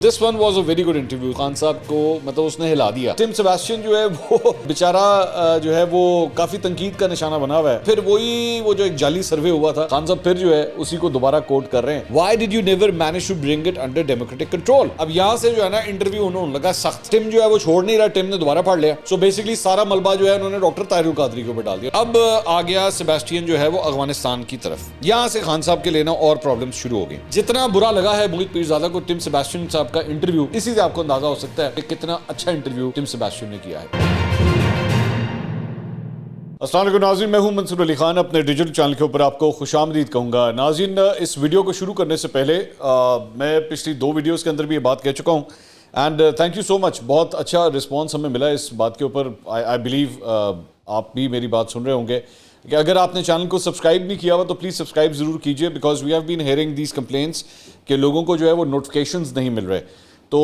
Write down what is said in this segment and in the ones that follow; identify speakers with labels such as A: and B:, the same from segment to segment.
A: This one was a very good interview. Khan साहब को मतलब उसने हिला दिया। टिम सेबास्टियन जो है वो बेचारा जो है वो काफी तनकीद का निशाना बना हुआ है। फिर वो जो एक जाली सर्वे हुआ था, खान साहब फिर जो है उसी को दोबारा कोट कर रहे हैं। Why did you never manage to bring it under democratic control. अब यहाँ से जो है ना इंटरव्यू उन्होंने लगा सख्त। टिम जो है वो छोड़ नहीं रहा, टिम ने दोबारा पढ़ लिया। सो बेसिकली सारा मलबा जो है उन्होंने डॉक्टर तारिक कादरी के ऊपर डाल दिया। अब आ गया सेबास्टियन जो है वो अफगानिस्तान की तरफ। यहाँ से खान साहब के लेना और प्रॉब्लम शुरू हो गई। जितना बुरा लगा है मोहित पीरजादा को टिम सेबास्टियन साहब का इंटरव्यू, इसी से आपको अंदाजा हो सकता है कि कितना अच्छा इंटरव्यू टिम सेबास्टियन ने किया है। अस्सलाम वालेकुम नाज़रीन, मैं हूं मंसूर अली खान। अपने डिजिटल चैनल के ऊपर आपको खुशामदीद कहूँगा। नाज़रीन, इस वीडियो को शुरू करने से पहले मैं पिछली 2 वीडियोस के अंदर भी ये बात कह चुका हूँ and thank you so much. बहुत अच्छा रिस्पांस हमें मिला इस बात के ऊपर। आई बिलीव आप भी मेरी बात सुन रहे होंगे कि अगर आपने चैनल को सब्सक्राइब नहीं किया हुआ तो प्लीज़ सब्सक्राइब ज़रूर कीजिए, because we have been hearing these complaints कि लोगों को जो है वो नोटिफिकेशंस नहीं मिल रहे। तो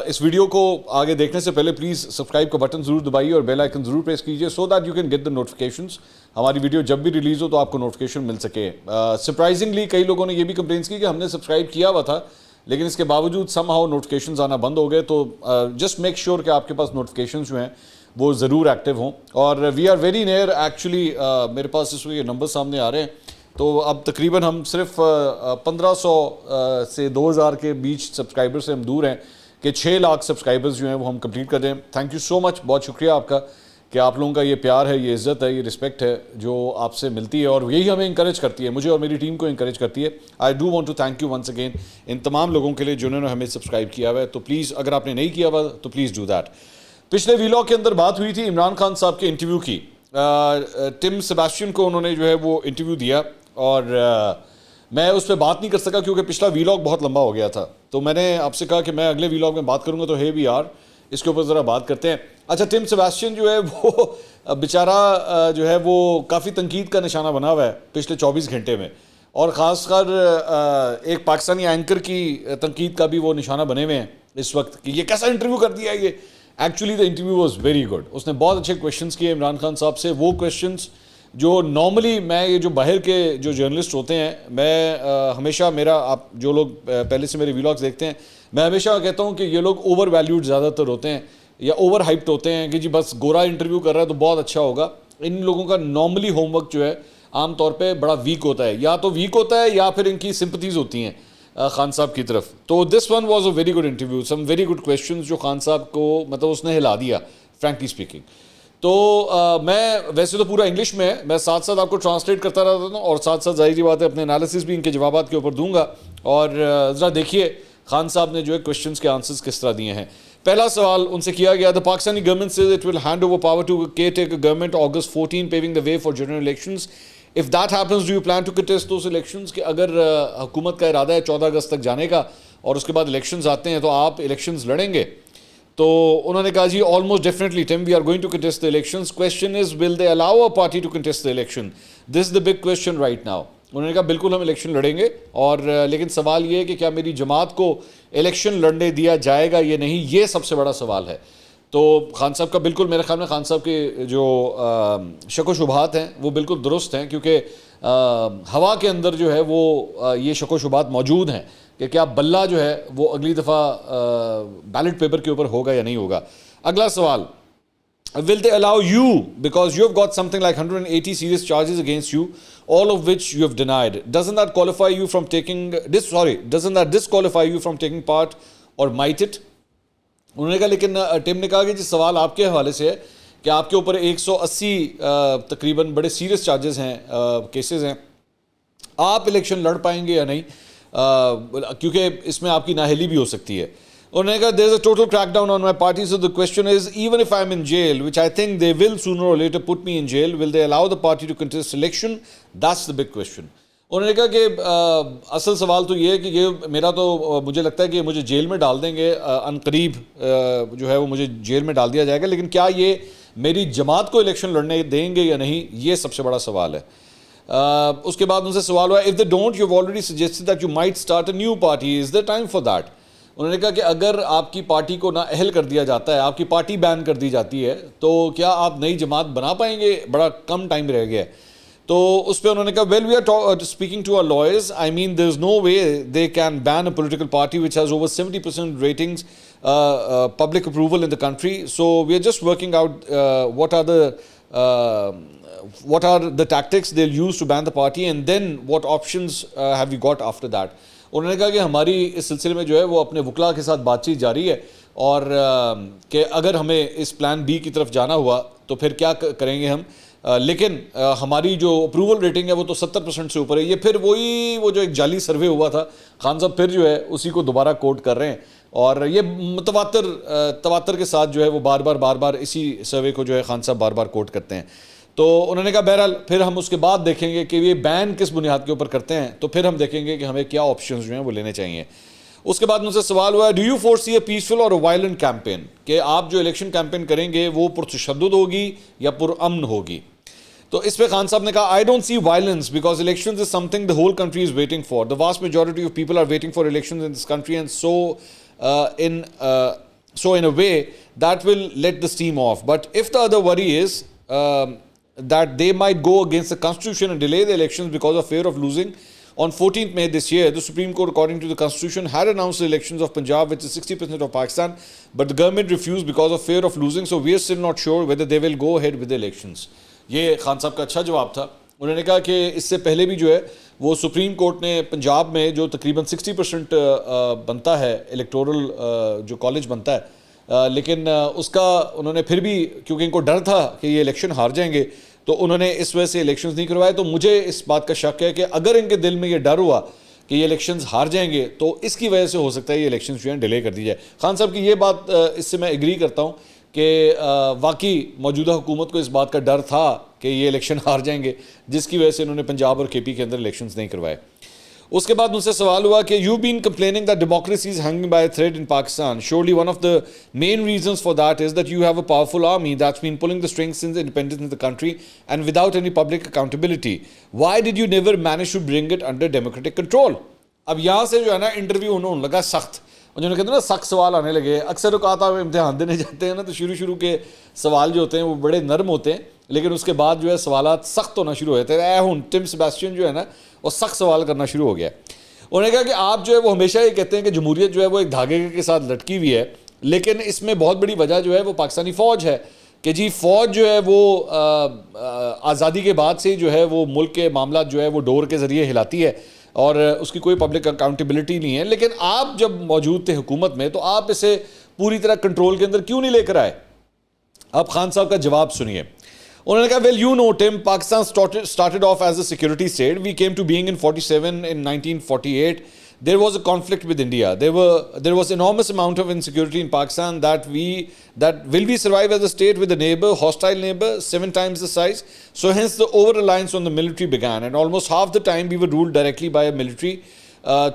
A: इस वीडियो को आगे देखने से पहले प्लीज़ सब्सक्राइब का बटन ज़रूर दबाइए और बेल आइकन ज़रूर प्रेस कीजिए, सो that you can get the notifications. हमारी वीडियो जब भी रिलीज़ हो तो आपको नोटिफिकेशन मिल सके। सरप्राइजिंगली कई लोगों ने ये भी कंप्लेंट्स की कि हमने सब्सक्राइब किया हुआ था लेकिन इसके बावजूद समहाउ नोटिफिकेशंस आना बंद हो गए। तो जस्ट मेक श्योर कि आपके पास नोटिफिकेशंस जो हैं वो ज़रूर एक्टिव हों। और we are very near actually, मेरे पास इस ये नंबर सामने आ रहे हैं। तो अब तकरीबन हम सिर्फ 1500 से 2000 के बीच सब्सक्राइबर से हम दूर हैं कि 6 लाख सब्सक्राइबर्स जो हैं वो हम कंप्लीट कर दें। थैंक यू सो मच, बहुत शुक्रिया आपका कि आप लोगों का ये प्यार है, ये इज़्ज़त है, ये रिस्पेक्ट है जो आपसे मिलती है और यही हमें इंकरेज करती है, मुझे और मेरी टीम को इंकरेज करती है। I do want to thank you once again इन तमाम लोगों के लिए जिन्होंने हमें सब्सक्राइब किया हुआ है। तो प्लीज़ अगर आपने नहीं किया हुआ तो प्लीज़ डू दैट। पिछले वीलॉग के अंदर बात हुई थी इमरान खान साहब के इंटरव्यू की। टिम सेबास्टियन को उन्होंने जो है वो इंटरव्यू दिया और मैं उस पर बात नहीं कर सका क्योंकि पिछला वीलॉग बहुत लंबा हो गया था। तो मैंने आपसे कहा कि मैं अगले वीलॉग में बात करूंगा, तो हे भी यार इसके ऊपर ज़रा बात करते हैं। अच्छा, टिम सेबास्टियन जो है वो बेचारा जो है वो काफ़ी तनकीद का निशाना बना हुआ है पिछले 24 घंटे में, और ख़ासकर एक पाकिस्तानी एंकर की तनकीद का भी वो निशाना बने हुए हैं इस वक्त कि ये कैसा इंटरव्यू कर दिया है ये। Actually the interview was very good. उसने बहुत अच्छे क्वेश्चंस किए इमरान खान साहब से, वो क्वेश्चंस जो नॉर्मली मैं ये जो बाहर के जो जर्नलिस्ट होते हैं, मैं हमेशा मेरा, आप जो लोग पहले से मेरे व्लॉग्स देखते हैं, मैं हमेशा कहता हूँ कि ये लोग ओवर वैल्यूड ज़्यादातर होते हैं या ओवर हाइप्ड होते हैं कि जी बस गोरा इंटरव्यू कर रहा है तो बहुत अच्छा होगा। इन लोगों का नॉर्मली होमवर्क जो है आम तौर पे बड़ा वीक होता है, या तो वीक होता है या फिर इनकी सिंपथीज़ होती हैं खान साहब की तरफ। तो this one was a very good interview, some very good questions जो खान साहब को मतलब उसने हिला दिया, फ्रैंकली स्पीकिंग। तो मैं वैसे तो पूरा इंग्लिश में है, मैं साथ साथ आपको ट्रांसलेट करता रहता हूँ और साथ साथ जाहिर बात है अपने एनालिसिस भी इनके जवाबात के ऊपर दूंगा। और ज़रा देखिए खान साहब ने जो है क्वेश्चंस के आंसर्स किस तरह दिए हैं। पहला सवाल उनसे किया गया, the Pakistani government says it will hand over power to caretaker government August 14 paving the way for general elections. If that happens do you plan to contest those elections. कि अगर हुकूमत का इरादा है 14 अगस्त तक जाने का और उसके बाद इलेक्शंस आते हैं तो आप इलेक्शंस लड़ेंगे। तो उन्होंने कहा जी almost definitely Tim, we are going to contest the elections. Question is will they allow a party to contest the election, this is the big question right now. उन्होंने कहा बिल्कुल हम इलेक्शन लड़ेंगे, और लेकिन सवाल ये है कि क्या मेरी जमात को इलेक्शन लड़ने दिया जाएगा या नहीं, ये सबसे बड़ा सवाल है। तो खान साहब का बिल्कुल, मेरे ख्याल में खान साहब के जो शक व शुबहात हैं वो बिल्कुल दुरुस्त हैं, क्योंकि हवा के अंदर जो है वो ये शक व शुबहात मौजूद हैं कि क्या बल्ला जो है वो अगली दफ़ा बैलेट पेपर के ऊपर होगा या नहीं होगा। अगला सवाल, will they allow you, because you have got something like 180 serious charges against you, all of which you have denied, doesn't that qualify you from taking this, doesn't that disqualify you from taking part or might it? उन्होंने कहा, लेकिन Tim ने कहा कि जिस सवाल आपके हवाले से है कि आपके ऊपर 180 तकरीबन बड़े सीरियस चार्जेस हैं, केसेस हैं, आप इलेक्शन लड़ पाएंगे या नहीं, क्योंकि इसमें आपकी नाअहली भी हो सकती है। उन्होंने कहा, there is a total crackdown on my party, so the question is even if I am in jail, which I think they will sooner or later put me in jail, will they allow the party to contest election, that's the big question. उन्होंने कहा कि असल सवाल तो ये है कि ये मेरा तो मुझे लगता है कि मुझे जेल में डाल देंगे, अनकरीब जो है वो मुझे जेल में डाल दिया जाएगा, लेकिन क्या ये मेरी जमात को इलेक्शन लड़ने देंगे या नहीं, ये सबसे बड़ा सवाल है। उसके बाद उनसे सवाल हुआ, if they don't you have already suggested that you might start a new party, is the time for that. उन्होंने कहा कि अगर आपकी पार्टी को ना अहल कर दिया जाता है, आपकी पार्टी बैन कर दी जाती है, तो क्या आप नई जमात बना पाएंगे, बड़ा कम टाइम रह गया है। तो उस पर उन्होंने कहा well we are speaking to our lawyers, I mean there is no way they can ban a political party which has over 70% ratings public approval in the country, so we are just working out what are the tactics they'll use to ban the party and then what options have we got after that. उन्होंने कहा कि हमारी इस सिलसिले में जो है वो अपने वकला के साथ बातचीत जारी है और कि अगर हमें इस प्लान बी की तरफ जाना हुआ तो फिर क्या करेंगे हम, लेकिन हमारी जो अप्रूवल रेटिंग है वो तो 70% से ऊपर है। ये फिर वो जो एक जाली सर्वे हुआ था, खान साहब फिर जो है उसी को दोबारा कोट कर रहे हैं और ये तवातर के साथ जो है वो बार बार इसी सर्वे को जो है खान साहब बार बार कोट करते हैं। तो उन्होंने कहा बहरहाल फिर हम उसके बाद देखेंगे कि ये बैन किस बुनियाद के ऊपर करते हैं, तो फिर हम देखेंगे कि हमें क्या ऑप्शंस जो हैं वो लेने चाहिए। उसके बाद मुझसे सवाल हुआ do you foresee a peaceful और वायलेंट कैंपेन, कि आप जो इलेक्शन कैंपेन करेंगे वो पुरतशद्दुद होगी या पुरअमन होगी। तो इस पे खान साहब ने कहा I don't see violence because elections is something the whole country is waiting for, the vast majority of people are waiting for elections in this country and so in a way that will let the steam off. But if the other worry is that they might go against the constitution and delay the elections because of fear of losing, on 14th May this year, the Supreme Court, according to the Constitution, had announced the elections of Punjab, which is 60% of Pakistan, but the government refused because of fear of losing, so we are still not sure whether they will go ahead with the elections. ये खान साहब का अच्छा जवाब था। उन्होंने कहा कि इससे पहले भी जो है वो सुप्रीम कोर्ट ने पंजाब में जो तकरीबन 60% बनता है इलेक्टोरल जो कॉलेज बनता है, लेकिन उसका उन्होंने फिर भी, क्योंकि इनको डर था कि ये इलेक्शन हार जाएंगे, तो उन्होंने इस वजह से इलेक्शंस नहीं करवाए। तो मुझे इस बात का शक है कि अगर इनके दिल में ये डर हुआ कि ये इलेक्शंस हार जाएंगे तो इसकी वजह से हो सकता है ये इलेक्शंस जो हैं डिले कर दी जाए। खान साहब की ये बात, इससे मैं एग्री करता हूँ कि वाकई मौजूदा हुकूमत को इस बात का डर था कि ये इलेक्शन हार जाएंगे, जिसकी वजह से इन्होंने पंजाब और केपी के अंदर इलेक्शंस नहीं करवाए। उसके बाद मुझसे सवाल हुआ कि you been complaining that democracy is hanging by thread in Pakistan, surely one of the main reasons for that is that you have a powerful army that's been pulling the strings since independence in the country and without any public accountability, why did you never manage to bring it under democratic control. अब यहाँ से जो है ना interview होने लगा सख्त, उन्होंने कहते हैं ना सख्त सवाल आने लगे। अक्सर औकात आप इम्तिहान देने जाते हैं ना तो शुरू के सवाल जो होते हैं वो बड़े नरम होते हैं, लेकिन उसके बाद जो है सवालात सख्त होना शुरू हो जाते हैं। हुन टिम सेबेस्टियन जो है ना वो सख्त सवाल करना शुरू हो गया। उन्होंने कहा कि आप जो है वो हमेशा ये कहते हैं कि जमहूरियत जो है वो एक धागे के साथ लटकी हुई है, लेकिन इसमें बहुत बड़ी वजह जो है वो पाकिस्तानी फ़ौज है कि जी फ़ौज जो है वो आज़ादी के बाद से जो है वो मुल्क के मामला जो है वो डोर के ज़रिए हिलाती है और उसकी कोई पब्लिक अकाउंटेबिलिटी नहीं है। लेकिन आप जब मौजूद थे हुकूमत में तो आप इसे पूरी तरह कंट्रोल के अंदर क्यों नहीं लेकर आए। अब खान साहब का जवाब सुनिए। उन्होंने कहा well you know Tim, Pakistan started off as a security state. We came to being in 47, in 1948 there was a conflict with India. There was enormous amount of insecurity in Pakistan that will we survive as a state with a neighbor, hostile neighbor 7 times the size. So hence the over reliance on the military began, and almost half the time we were ruled directly by a military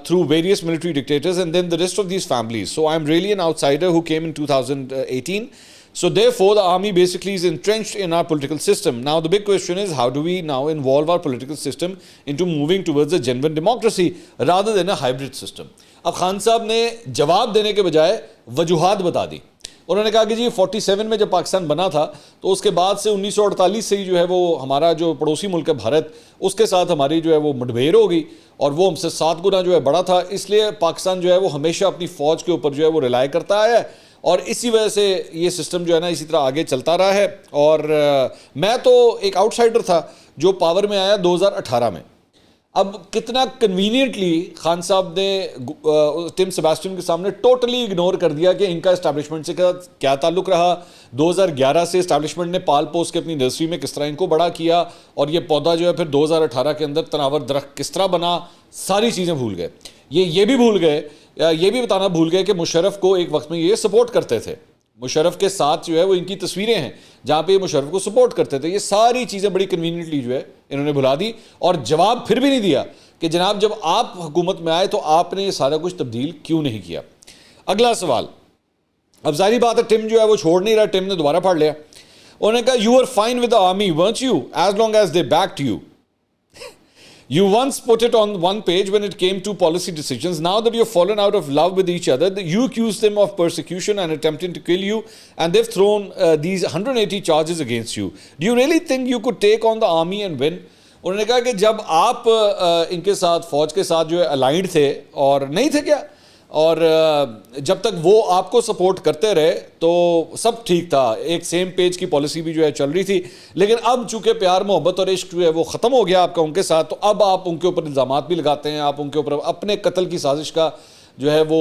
A: through various military dictators, and then the rest of these families. So I'm really an outsider who came in 2018. So therefore the army basically is entrenched in our political system. Now the big question is how do we now involve our political system into moving towards a genuine democracy rather than a hybrid system. अब खान साहब ने जवाब देने के बजाय वजूहात बता दी। उन्होंने कहा कि जी 47 में जब पाकिस्तान बना था तो उसके बाद से 1948 से ही जो है वो हमारा जो पड़ोसी मुल्क है भारत, उसके साथ हमारी जो है वो मुठभेड़ हो गई और वो हमसे 7 गुना जो है बड़ा था, इसलिए पाकिस्तान जो है वो हमेशा अपनी फ़ौज के ऊपर जो है वो रिलाई करता आया है और इसी वजह से ये सिस्टम जो है ना इसी तरह आगे चलता रहा है। और मैं तो एक आउटसाइडर था जो पावर में आया 2018 में। अब कितना कन्वीनियंटली खान साहब ने टिम सेबेस्टियन के सामने टोटली इग्नोर कर दिया कि इनका इस्टेब्लिशमेंट से क्या ताल्लुक़ रहा। 2011 से इस्टेब्लिशमेंट ने पाल पोस के अपनी नर्सरी में किस तरह इनको बड़ा किया और ये पौधा जो है फिर 2018 के अंदर तनावर दरख्त किस तरह बना, सारी चीज़ें भूल गए। ये भी भूल गए, ये भी बताना भूल गए कि मुशर्रफ को एक वक्त में ये सपोर्ट करते थे। मुशर्रफ के साथ जो है वो इनकी तस्वीरें हैं जहाँ पे ये मुशर्रफ को सपोर्ट करते थे। ये सारी चीज़ें बड़ी कन्वीनियंटली जो है इन्होंने भुला दी और जवाब फिर भी नहीं दिया कि जनाब जब आप हुकूमत में आए तो आपने ये सारा कुछ तब्दील क्यों नहीं किया। अगला सवाल, अब जाहिर बात है टिम जो है वो छोड़ नहीं रहा, टिम ने दोबारा पढ़ लिया। उन्होंने कहा you are fine with the army weren't you as long as they backed you. You once put it on one page when it came to policy decisions. Now that you've fallen out of love with each other, you accuse them of persecution and attempting to kill you, and they've thrown these 180 charges against you. Do you really think you could take on the army and win? उन्होंने कहा कि जब आप इनके साथ फौज के साथ जो है अलाइंड थे और नहीं थे क्या, और जब तक वो आपको सपोर्ट करते रहे तो सब ठीक था, एक सेम पेज की पॉलिसी भी जो है चल रही थी। लेकिन अब चूंकि प्यार मोहब्बत और इश्क जो है वो ख़त्म हो गया आपका उनके साथ, तो अब आप उनके ऊपर इल्ज़ामात भी लगाते हैं, आप उनके ऊपर अपने कत्ल की साजिश का जो है वो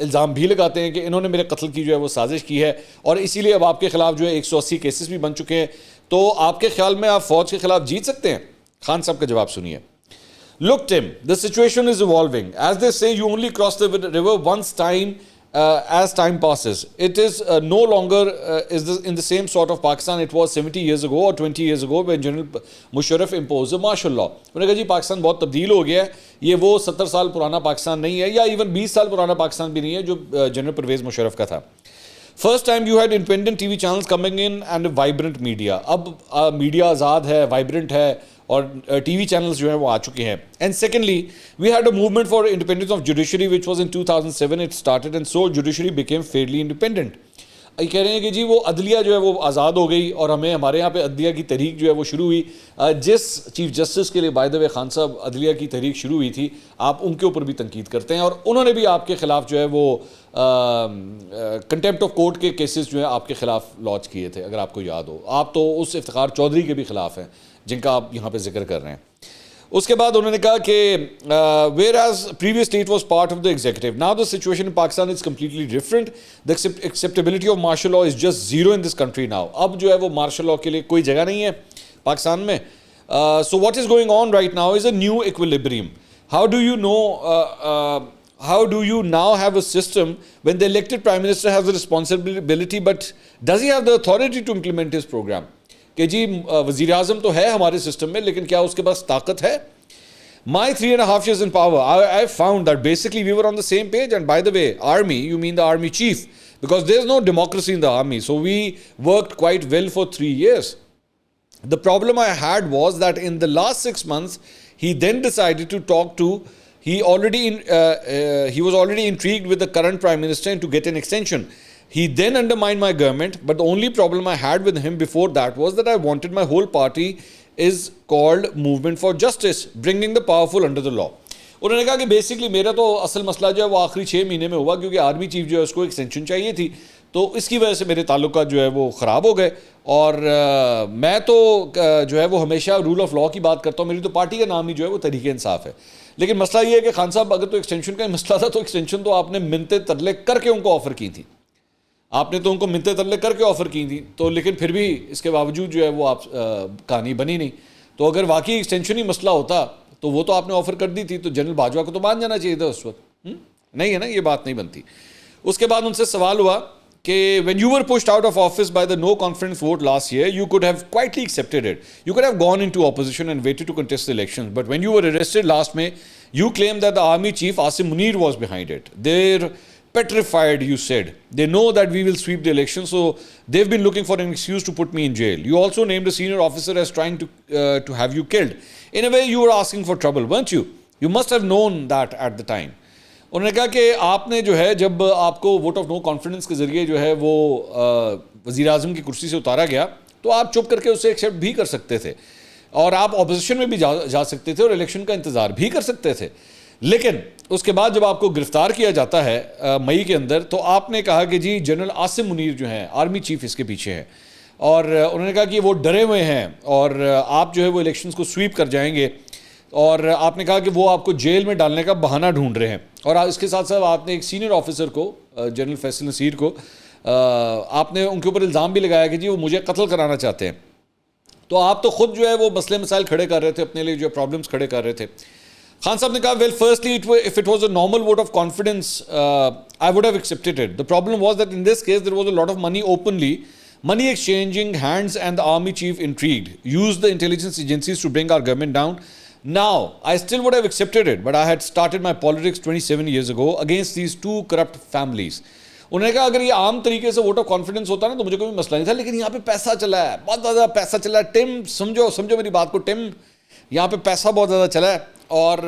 A: इल्ज़ाम भी लगाते हैं कि इन्होंने मेरे कत्ल की जो है वो साजिश की है, और इसीलिए अब आपके ख़िलाफ़ जो है 180 केसेस भी बन चुके हैं। तो आपके ख्याल में आप फ़ौज के ख़िलाफ़ जीत सकते हैं? खान साहब का जवाब सुनिए। Look, Tim, the situation is evolving. As they say, you only cross the river once time as time passes. It is no longer in the same sort of Pakistan it was 70 years ago or 20 years ago when General Musharraf imposed a martial law. उन्होंने कहा जी पाकिस्तान बहुत तब्दील हो गया है, ये वो 70 साल पुराना पाकिस्तान नहीं है, या इवन 20 साल पुराना पाकिस्तान भी नहीं है जो जनरल परवेज़ मुशर्रफ का था। First time you had independent TV channels coming in and vibrant media. अब मीडिया आज़ाद है, वाइब्रेंट है, और टीवी चैनल्स जो हैं वो आ चुके हैं। And secondly we had a movement for independence of judiciary which was in 2007 it started and so judiciary became fairly independent. ये कह रहे हैं कि जी वो अदलिया जो है वो आज़ाद हो गई और हमें हमारे यहाँ पे अदलिया की तहरीक जो है वो शुरू हुई। जिस चीफ जस्टिस के लिए बाय द वे खान साहब अदलिया की तहरीक शुरू हुई थी, आप उनके ऊपर भी तनकीद करते हैं, और उन्होंने भी आपके ख़िलाफ़ जो है वो कंटेम्प्ट ऑफ कोर्ट के केसेस जो है आपके ख़िलाफ़ लॉन्च किए थे, अगर आपको याद हो। आप तो उस इफ्तिखार चौधरी के भी ख़िलाफ़ हैं जिनका आप यहाँ पे जिक्र कर रहे हैं। उसके बाद उन्होंने कहा कि whereas previously it was part of the executive, now the situation in Pakistan is completely different, the acceptability of martial law is just zero in this country now. अब जो है वो मार्शल लॉ के लिए कोई जगह नहीं है पाकिस्तान में। So what is going on right now is a new equilibrium. How do you know, how do you now have a system when the elected prime minister has the responsibility but does he have the authority to implement his program? कि जी वज़ीर आज़म तो है हमारे system में, लेकिन क्या उसके पास ताकत है? My 3.5 years in power, I found that basically we were on the same page. And by the way, army, you mean the army chief, because there's no democracy in the army. So we worked quite well for 3 years. The problem I had was that in the last 6 months, he then decided to talk to, he was already intrigued with the current prime minister and to get an extension. He then undermined my government, but the only problem I had with him before that was that I wanted my whole party is called Movement for Justice, bringing the powerful under the law. उन्होंने कहा कि basically मेरा तो असल मसला जो है वो आखिरी 6 महीने में हुआ, क्योंकि आर्मी चीफ जो है उसको एक्सटेंशन चाहिए थी, तो इसकी वजह से मेरे ताल्लुकात जो है वो ख़राब हो गए। और मैं तो जो है वो हमेशा रूल ऑफ लॉ की बात करता हूँ, मेरी तो पार्टी का नाम ही जो है वो तहरीक इंसाफ है। लेकिन मसला ये है कि खान साहब अगर तो एक्सटेंशन का ही मसला था तो एक्सटेंशन तो आपने मिन्नतें तरले करके उनको ऑफ़र की थी, आपने तो उनको मिन्नतें तरले करके ऑफ़र की थी, तो लेकिन फिर भी इसके बावजूद जो है वो आप कहानी बनी नहीं। तो अगर वाकई एक्सटेंशन ही मसला होता तो वो तो आपने ऑफ़र कर दी थी, तो जनरल बाजवा को तो मान जाना चाहिए था उस वक्त। नहीं है ना, ये बात नहीं बनती। उसके बाद उनसे सवाल हुआ कि when you were pushed out of office by the no confidence vote last year, you could have quietly accepted it. You could have gone into opposition and waited to contest the elections. But when you were arrested last May, you claimed that the army chief Asim Munir was behind it. They're petrified, you said. They know that we will sweep the election, so they've been looking for an excuse to put me in jail. You also named a senior officer as trying to have you killed. In a way, you were asking for trouble, weren't you? You must have known that at the time. उन्होंने कहा कि आपने जो है जब आपको vote of no confidence के ज़रिए जो है वो वज़ीर आज़म की कुर्सी से उतारा गया, तो आप चुप करके उससे एक्सेप्ट भी कर सकते थे और आप अपोजिशन में भी जा सकते थे और इलेक्शन का इंतज़ार भी कर सकते थे। लेकिन उसके बाद जब आपको गिरफ़्तार किया जाता है मई के अंदर, तो आपने कहा कि जी जनरल आसिम मुनीर जो हैं आर्मी चीफ इसके पीछे हैं, और उन्होंने कहा कि वो डरे हुए हैं और आप जो है वो इलेक्शंस को स्वीप कर जाएंगे, और आपने कहा कि वो आपको जेल में डालने का बहाना ढूंढ रहे हैं। और इसके साथ साथ आपने एक सीनियर ऑफिसर को जनरल फैसल नसीर को आपने उनके ऊपर इल्ज़ाम भी लगाया कि जी वो मुझे कत्ल कराना चाहते हैं। तो आप तो ख़ुद जो है वो मसले मसाइल खड़े कर रहे थे, अपने लिए जो प्रॉब्लम्स खड़े कर रहे थे। खान साहब ने कहा well firstly if it was a normal vote of confidence I would have accepted it. The problem was that in this case there was a lot of money openly, money exchanging hands, and the army chief intrigued, used the intelligence agencies to bring our government down. Now, I still would have accepted it, but I had started my politics 27 years ago against these two corrupt families. उन्होंने कहा अगर ये आम तरीके से vote of confidence होता ना तो मुझे कोई मसला नहीं था, लेकिन यहाँ पे पैसा चला है, बहुत ज़्यादा पैसा चला है। टिम समझो मेरी बात को टिम, यहाँ पे पैसा बहुत ज़्यादा चला है। और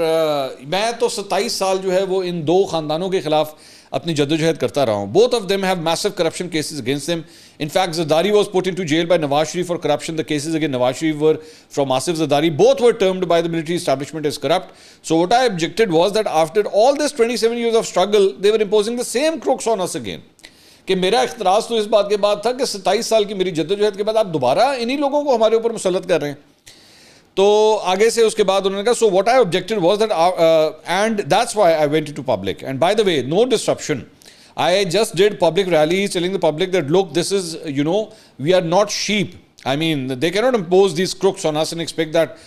A: मैं तो 27 साल जो है वो इन दो ख़ानदानों के ख़िलाफ़ अपनी जद्दोजहद करता रहा हूँ. Both of them have massive corruption cases against them. In fact, Zardari was put into jail by Nawaz Sharif for corruption. The cases against Nawaz Sharif were from Asif Zardari. Both were termed by the military establishment as corrupt. So what I objected was that after all this 27 years of struggle, they were imposing the same crooks on us again. कि मेरा इख्तराज तो इस बात के बाद था कि 27 साल की मेरी जद्दोजहद के बाद आप दोबारा इन्हीं लोगों को हमारे ऊपर मुसल्लत कर रहे हैं. तो आगे से उसके बाद उन्होंने कहा, so what I objected was that and that's why I went into public. And by the way, no disruption. I just did public rallies telling the public that look, this is, you know, we are not sheep. I mean, they cannot impose these crooks on us and expect that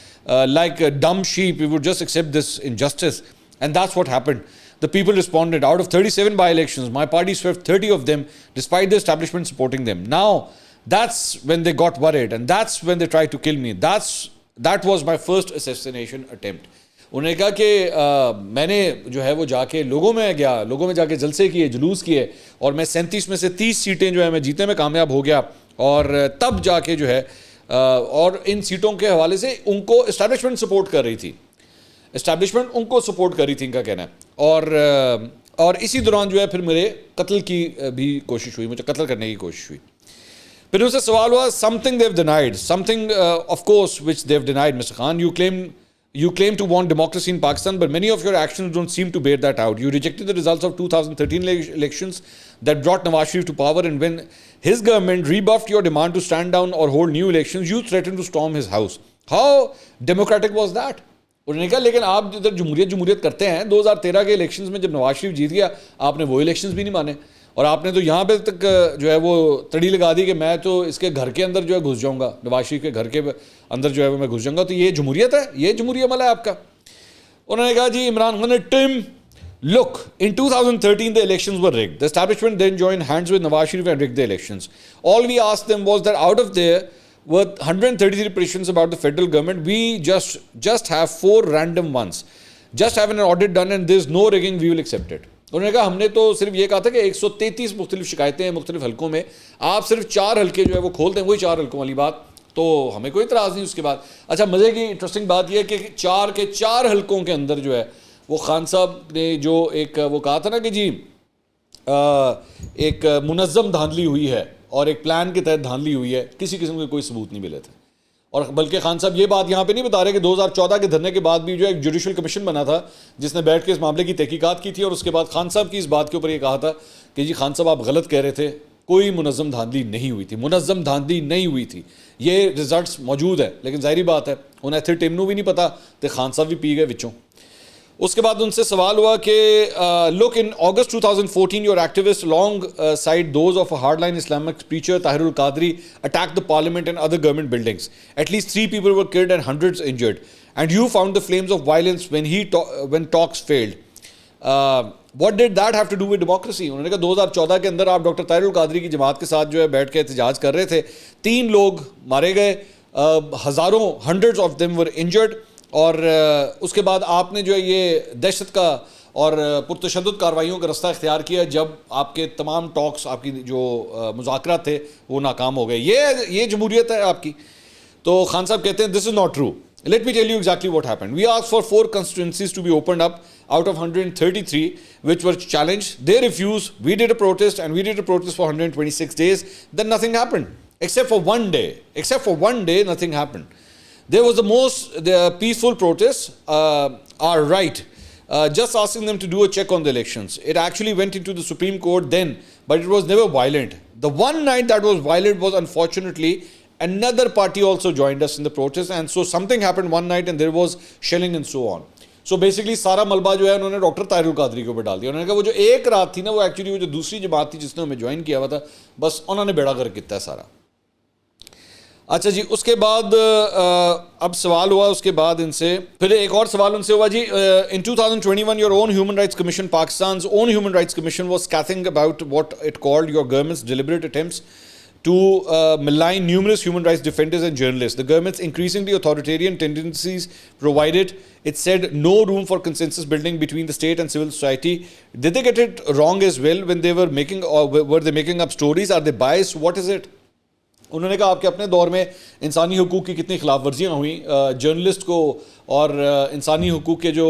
A: like a dumb sheep we would just accept this injustice. And that's what happened. The people responded. Out of 37 by-elections, my party swept 30 of them despite the establishment supporting them. Now, that's when they got worried and that's when they tried to kill me. That was my first assassination attempt. उन्होंने कहा कि मैंने जो है वो जाके लोगों में गया, लोगों में जाके जलसे किए, जुलूस किए और मैं 37 में से 30 सीटें जो है मैं जीतने में कामयाब हो गया और तब जाके जो है और इन सीटों के हवाले से उनको इस्टेब्लिशमेंट सपोर्ट कर रही थी, इस्टेब्लिशमेंट उनको सपोर्ट कर रही थी, इनका कहना है. और इसी दौरान जो है फिर मेरे कत्ल की भी कोशिश हुई, मुझे कत्ल करने की कोशिश हुई. फिर उनसे सवाल हुआ, something they've denied, something of course which they've denied. Mister Khan, you claim to want democracy in Pakistan, but many of your actions don't seem to bear that out. You rejected the results of 2013 elections that brought Nawaz Sharif to power, and when his government rebuffed your demand to stand down or hold new elections, you threatened to storm his house. How democratic was that? उन्होंने कहा लेकिन आप इधर जमहूरियत करते हैं. 2013 के elections में जब नवाज शरीफ जीत गया, आपने वो इलेक्शंस भी नहीं माने और आपने तो यहाँ पे तक जो है वो तड़ी लगा दी कि मैं तो इसके घर के अंदर जो है घुस जाऊँगा, नवाज शरीफ के घर के अंदर जो है वो मैं घुस जाऊँगा. तो ये जमहूरियत है, ये जमहूरी अमल है आपका. उन्होंने कहा जी इमरान खान ने Tim look, in 2013 the elections were rigged. The establishment then joined hands with Nawaz Sharif and rigged the elections. All we asked them was that out of there were 133 petitions about the federal government. We just have 4 random ones. Just have an audit done and there's no rigging, we will accept it. उन्होंने कहा हमने तो सिर्फ ये कहा था कि 133 मुख्तलिफ शिकायतें हैं मुख्तलिफ हल्कों में, आप सिर्फ 4 हल्के जो है वो खोल दें, वही 4 हल्कों वाली बात, तो हमें कोई इतराज़ नहीं उसके बाद. अच्छा, मज़े की इंटरेस्टिंग बात यह है कि 4 के 4 हल्कों के अंदर जो है वो खान साहब ने जो एक वो कहा था ना कि जी एक मुनज़्ज़म धांधली हुई है और एक प्लान के तहत धांधली हुई है, किसी किस्म के कोई सबूत नहीं मिले थे. और बल्कि खान साहब ये बात यहाँ पे नहीं बता रहे कि 2014 के धरने के बाद भी जो एक जुडिशल कमीशन बना था जिसने बैठ के इस मामले की तहकीकात की थी और उसके बाद खान साहब की इस बात के ऊपर ये कहा था कि जी खान साहब आप गलत कह रहे थे, कोई मुनज़्ज़म धांधली नहीं हुई थी, मुनज़्ज़म धांधली नहीं हुई थी. ये रिजल्ट्स मौजूद है, लेकिन ज़ाहिरी बात है उन्हें थे टिमनू भी नहीं पता तो खान साहब भी पी गए विचों. उसके बाद उनसे सवाल हुआ कि look, in August 2014 your activist long side those of a hardline Islamic preacher Tahirul Qadri attack the parliament and other government buildings. At least 3 people were killed and hundreds injured, and you found the flames of violence when talks failed. What did that have to do with democracy? उन्होंने कहा 2014 के अंदर आप doctor Tahirul Qadri की जमात के साथ जो है बैठ के एहतजाज कर रहे थे, 3 लोग मारे गए, हज़ारों hundreds of them were injured, और उसके बाद आपने जो है ये दहशत का और पुरतशद्दुद कार्रवाइयों का रास्ता इख्तियार किया जब आपके तमाम टॉक्स, आपकी जो मुज़ाकरात थे वो नाकाम हो गए. ये जमहूरियत है आपकी. तो खान साहब कहते हैं this is not true. Let me tell you exactly what happened. We asked for 4 constituencies to be opened up out of 133 which were challenged. They refused. We did a protest and we did a protest for 126 days. Then nothing happened. Except for one day. Except for one day, nothing happened. There was the peaceful protests are right. Just asking them to do a check on the elections. It actually went into the Supreme Court then, but it was never violent. The one night that was violent was unfortunately another party also joined us in the protest, and so something happened one night and there was shelling and so on. So basically सारा मलबा जो है उन्होंने doctor Tahirul Qadri के ऊपर डाल दिया. उन्होंने कहा वो जो एक रात थी ना वो एक्चुअली वो जो दूसरी जमात थी जिसने हमें ज्वाइन किया हुआ था, बस उन्होंने बेड़ा कर किया सारा. अच्छा जी, उसके बाद अब सवाल हुआ उसके बाद इनसे फिर एक और सवाल उनसे हुआ जी. In 2021 your own human rights commission, पाकिस्तान's own human rights commission was scathing about what it called your government's deliberate attempts to malign numerous human rights defenders and journalists. The government's increasingly authoritarian tendencies provided, it said, no room for consensus building between the state and civil society. Did they get it wrong as well when they were making, or were they making up stories? Are they biased? What is it? उन्होंने कहा आपके अपने दौर में इंसानी हुकूक की कितनी खिलाफ वर्जियाँ हुई, जर्नलिस्ट को और इंसानी हुकूक के जो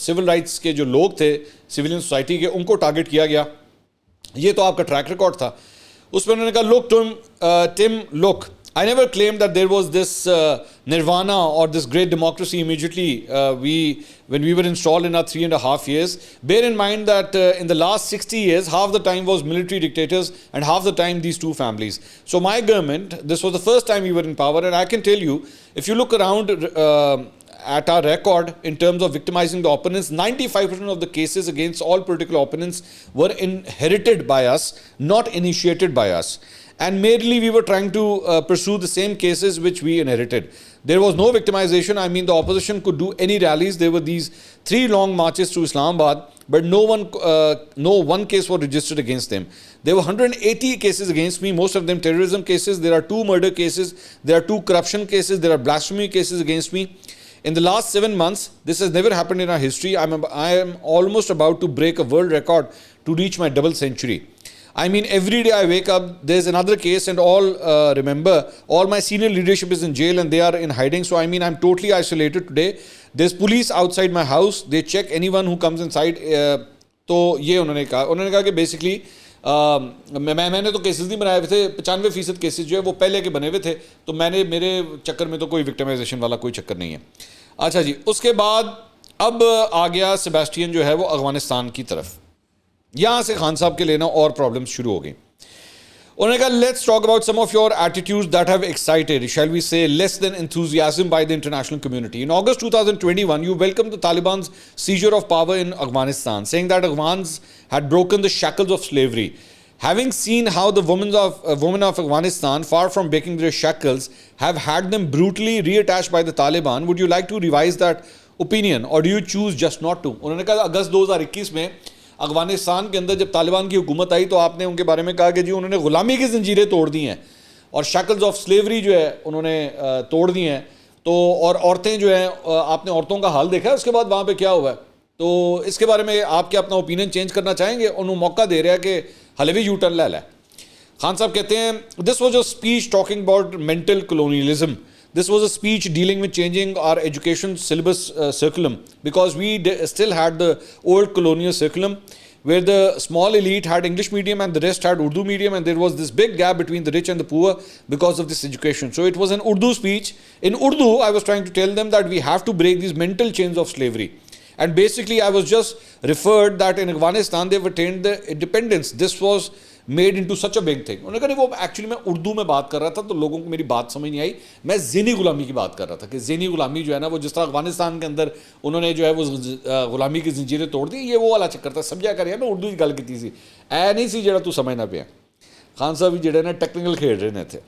A: सिविल राइट्स के जो लोग थे सिविलियन सोसाइटी के, उनको टारगेट किया गया। ये तो आपका ट्रैक रिकॉर्ड था। उसमें उन्होंने कहा look Tim look, I never claimed that there was this nirvana or this great democracy immediately when we were installed in our 3.5 years. Bear in mind that in the last 60 years, half the time was military dictators and half the time these two families. So my government, this was the first time we were in power, and I can tell you, if you look around at our record in terms of victimizing the opponents, 95% of the cases against all political opponents were inherited by us, not initiated by us. And merely we were trying to pursue the same cases which we inherited. There was no victimization. I mean, the opposition could do any rallies. There were these 3 long marches to Islamabad, but no one case was registered against them. There were 180 cases against me, most of them terrorism cases. There are 2 murder cases. There are 2 corruption cases. There are blasphemy cases against me. In the last 7 months, this has never happened in our history. I am almost about to break a world record to reach my double century. I mean, every day I wake up, there's another case, and remember, all my senior leadership is in jail and they are in hiding. So, I mean, I'm totally isolated today. There's police outside my house. They check anyone who comes inside. तो ये उन्होंने कहा कि basically मैंने तो cases नहीं बनाए हुए थे, 95% केसेस जो है वो पहले के बने हुए थे, तो मेरे चक्कर में तो कोई विक्टिमाइजेशन वाला कोई चक्कर नहीं है। अच्छा जी, उसके बाद अब आ गया सेबेस्टियन जो है वो अफगानिस्तान की तरफ। यहाँ से खान साहब के लेना और प्रॉब्लम्स शुरू हो गई। उन्होंने कहा let's talk about some of your attitudes that have excited, shall we say less than enthusiasm by the international community. In August 2021 you welcomed the Taliban's seizure of power in Afghanistan, saying that Afghans had broken the shackles of slavery. Having seen how the women of Afghanistan, far from breaking their shackles, have had them brutally reattached by the Taliban, would you like to revise that opinion or do you choose just not to? उन्होंने कहा अगस्त 2021 में अफगानिस्तान के अंदर जब तालिबान की हुकूमत आई तो आपने उनके बारे में कहा कि जी उन्होंने ग़ुलामी की ज़ंजीरें तोड़ दी हैं और शैकल्स ऑफ स्लेवरी जो है उन्होंने तोड़ दी हैं। तो और औरतें जो हैं, आपने औरतों का हाल देखा है उसके बाद वहाँ पे क्या हुआ है, तो इसके बारे में आप क्या अपना ओपिनियन चेंज करना चाहेंगे? उन्होंने मौका दे रहा है कि हले भी यू टर्न ले ला। खान साहब कहते हैं this was a speech talking about mental colonialism. This was a speech dealing with changing our education syllabus curriculum, because we still had the old colonial curriculum where the small elite had English medium and the rest had Urdu medium, and there was this big gap between the rich and the poor because of this education. So it was an Urdu speech. In Urdu, I was trying to tell them that we have to break these mental chains of slavery. And basically, I was just referred that in Afghanistan, they've attained the independence. This was made into such a big thing. उन्होंने कहा वो actually मैं उर्दू में बात कर रहा था तो लोगों को मेरी बात समझ नहीं आई, मैं ज़ेनी गुलामी की बात कर रहा था कि ज़ेनी गुलामी जो है ना वो जिस तरह अफगानिस्तान के अंदर उन्होंने जो है वो गुलामी की जंजीरें तोड़ दी, ये वो वाला चक्कर था। समझा कर मैं उर्दू की गल की सी ऐ नहीं सी जो तू समझना पिया। खान साहब भी जो ना टेक्निकल खेल रहे थे।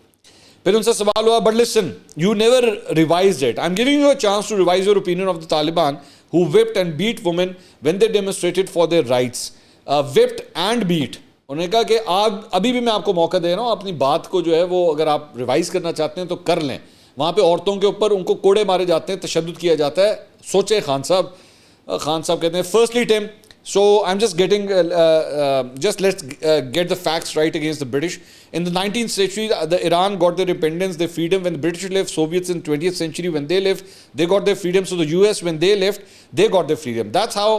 A: फिर उनसे सवाल हुआ but listen you never revised it, I am giving you a chance to revise your opinion of the Taliban who whipped and beat women when they demonstrated for their rights. Whipped and beat. उन्होंने कहा कि आप अभी भी मैं आपको मौका दे रहा हूँ, अपनी बात को जो है वो अगर आप रिवाइज करना चाहते हैं तो कर लें। वहाँ पे औरतों के ऊपर उनको कोड़े मारे जाते हैं, तशद्दुद किया जाता है। सोचे खान साहब। खान साहब कहते हैं firstly Tim, so I'm just getting just let's get the facts right against the British. In the 19th century, the Iran got their independence, their freedom when the British left. Soviets in 20th century when they left, they got their freedom. So the US when they left, they got their freedom. That's how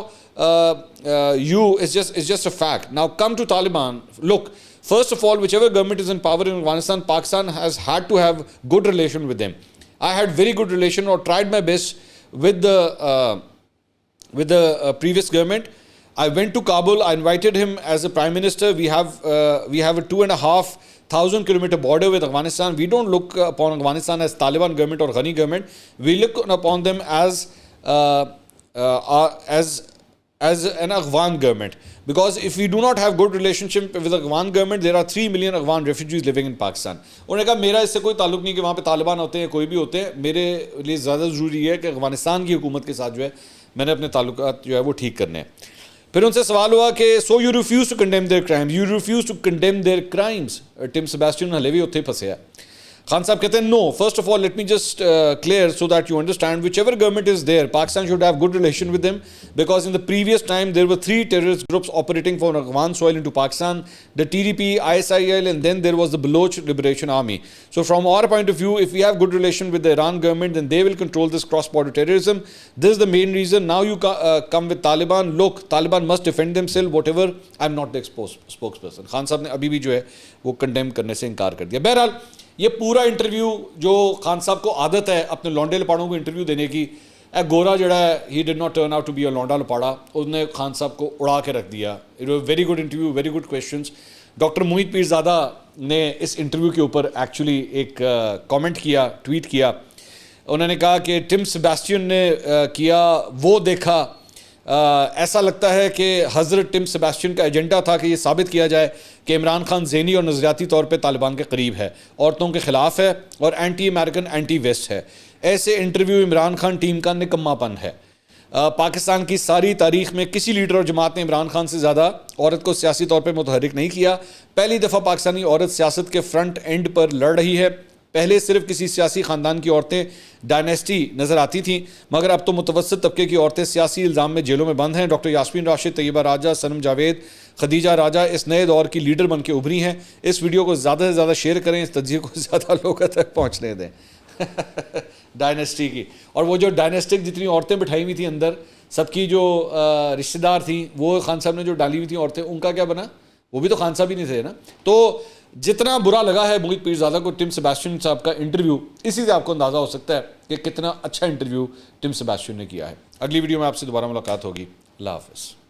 A: it's just a fact. Now come to Taliban. Look, first of all, whichever government is in power in Afghanistan, Pakistan has had to have good relation with them. I had very good relation or tried my best with the previous government. I went to Kabul. I invited him as a prime minister. We have a 2,500 kilometer border with Afghanistan. We don't look upon Afghanistan as Taliban government or Ghani government. We look upon them as an Afghan government. Because if we do not have good relationship with the Afghan government, there are 3 million Afghan refugees living in Pakistan. उन्होंने कहा मेरा इससे कोई ताल्लुक नहीं कि वहाँ पे तालिबान होते हैं, कोई भी होते हैं। मेरे लिए ज़्यादा ज़रूरी है कि अफगानिस्तान की हुकूमत के साथ जो है मैंने अपने ताल्लुकात जो है वो ठीक करने हैं। फिर उनसे सवाल हुआ कि so you refuse to condemn their crimes, you refuse to condemn their crimes. Tim Sebastian हले भी उत्थे फंसे है। खान साहब कहते हैं no, first of all let me just clear so that you understand whichever government is there, Pakistan should have good relation with them because in the previous time there were 3 terrorist groups operating from Afghan soil into Pakistan, the TDP, ISIL, and then there was the Baloch Liberation Army. So from our point of view, if we have good relation with the Iran government, then they will control this cross-border terrorism. This is the main reason. Now you come with Taliban. Look, Taliban must defend themselves, whatever. I'm not the spokesperson. Khan साहब ने अभी भी जो है वो condemn करने से इनकार कर दिया। बहरहाल ये पूरा इंटरव्यू जो खान साहब को आदत है अपने लौंडे लपाड़ों को इंटरव्यू देने की, गोरा जड़ा है he did not turn out to be a लौंडा लपाड़ा, उसने खान साहब को उड़ा के रख दिया। It was very good interview, very good questions. Doctor Mohit Pirzada ने इस इंटरव्यू के ऊपर एक्चुअली एक कमेंट किया, ट्वीट किया। उन्होंने कहा कि टिम सेबेस्टियन ने किया वो देखा, ऐसा लगता है कि हज़रत टिम सेबेस्टियन का एजेंडा था कि ये साबित किया जाए कि इमरान खान ज़हनी और नज़रियाती तौर पे तालिबान के करीब है, औरतों के ख़िलाफ़ है और एंटी अमेरिकन एंटी वेस्ट है। ऐसे इंटरव्यू इमरान खान टीम का निकम्मापन है। पाकिस्तान की सारी तारीख में किसी लीडर और जमात ने इमरान खान से ज़्यादा औरत को सियासी तौर पर मुतहरिक नहीं किया। पहली दफ़ा पाकिस्तानी औरत सियासत के फ्रंट एंड पर लड़ रही है। पहले सिर्फ किसी सियासी ख़ानदान की औरतें डायनेस्टी नज़र आती थीं, मगर अब तो मुतवस्सित तबके की औरतें सियासी इल्ज़ाम में जेलों में बंद हैं। डॉक्टर यास्मीन राशिद, तैयबा राजा, सनम जावेद, खदीजा राजा इस नए दौर की लीडर बन के उभरी हैं। इस वीडियो को ज़्यादा से ज़्यादा शेयर करें, इस तज्ज़िये को ज़्यादा लोगों तक पहुँचने दें। डायनेस्टी की, और वो जो डायनेस्टिक जितनी औरतें बिठाई हुई थी अंदर, सबकी जो रिश्तेदार थी, वो खान साहब ने जो डाली हुई थी औरतें, उनका क्या बना? वो भी तो खान साहब ही नहीं थे ना। तो जितना बुरा लगा है मोहित पीरज़ादा को टिम सेबेस्टियन साहब का इंटरव्यू, इसी से आपको अंदाज़ा हो सकता है कि कितना अच्छा इंटरव्यू टिम सेबेस्टियन ने किया है। अगली वीडियो में आपसे दोबारा मुलाकात होगी। अल्लाह हाफ़िज़।